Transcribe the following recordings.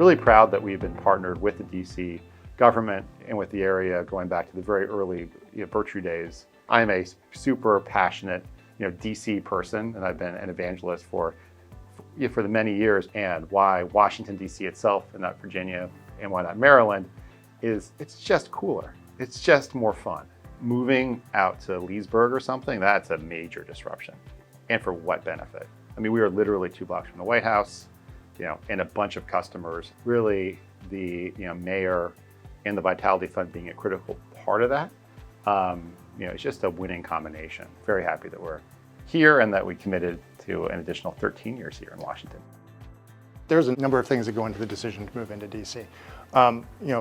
really proud that we've been partnered with the DC government and with the area going back to the very early Virtue days. I'm a super passionate DC person, and I've been an evangelist for the many years. And why Washington, DC itself and not Virginia, and why not Maryland, is it's just cooler. It's just more fun. Moving out to Leesburg or something, that's a major disruption. And for what benefit? I mean, we are literally 2 blocks from the White House, and a bunch of customers. Really, the mayor and the Vitality Fund being a critical part of that. It's just a winning combination. Very happy that we're here and that we committed to an additional 13 years here in Washington. There's a number of things that go into the decision to move into DC.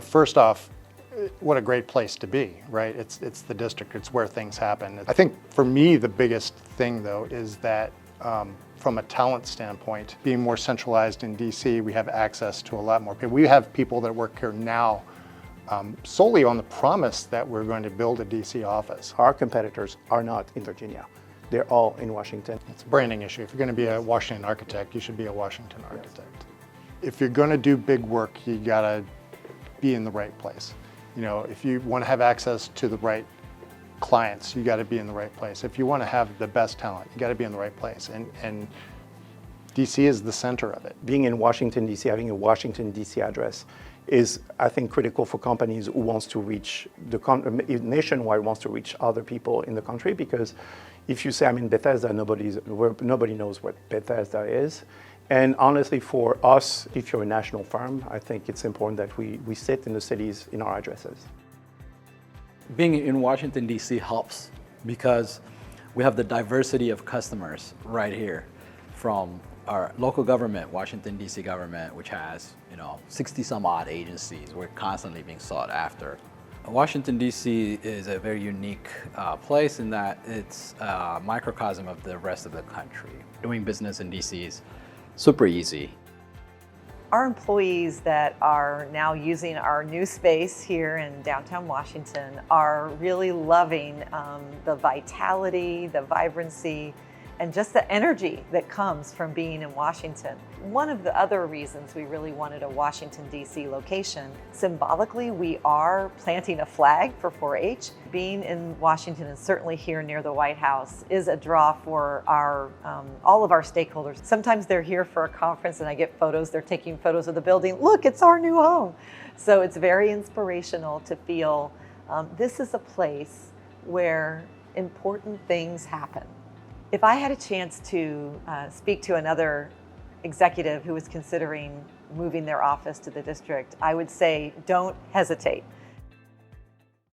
First off, what a great place to be, right? It's the district, it's where things happen. I think for me, the biggest thing though is that from a talent standpoint, being more centralized in DC, we have access to a lot more people. We have people that work here now solely on the promise that we're going to build a DC office. Our competitors are not in Virginia. They're all in Washington. It's a branding issue. If you're going to be a Washington architect, you should be a Washington architect. If you're going to do big work, you got to be in the right place. If you want to have access to the right clients, you got to be in the right place. If you want to have the best talent, you got to be in the right place. And DC is the center of it. Being in Washington, DC, having a Washington, DC address is, I think, critical for companies who wants to reach nationwide, wants to reach other people in the country. Because if you say I'm in Bethesda, nobody knows what Bethesda is. And honestly, for us, if you're a national firm, I think it's important that we sit in the cities in our addresses. Being in Washington, D.C. helps because we have the diversity of customers right here, from our local government, Washington, D.C. government, which has 60 some odd agencies. We're constantly being sought after. Washington, D.C. is a very unique place in that it's a microcosm of the rest of the country. Doing business in D.C. is super easy. Our employees that are now using our new space here in downtown Washington are really loving the vitality, the vibrancy, and just the energy that comes from being in Washington. One of the other reasons we really wanted a Washington, D.C. location, symbolically we are planting a flag for 4-H. Being in Washington, and certainly here near the White House, is a draw for our all of our stakeholders. Sometimes they're here for a conference and I get photos, they're taking photos of the building. Look, it's our new home. So it's very inspirational to feel this is a place where important things happen. If I had a chance to speak to another executive who was considering moving their office to the district, I would say don't hesitate.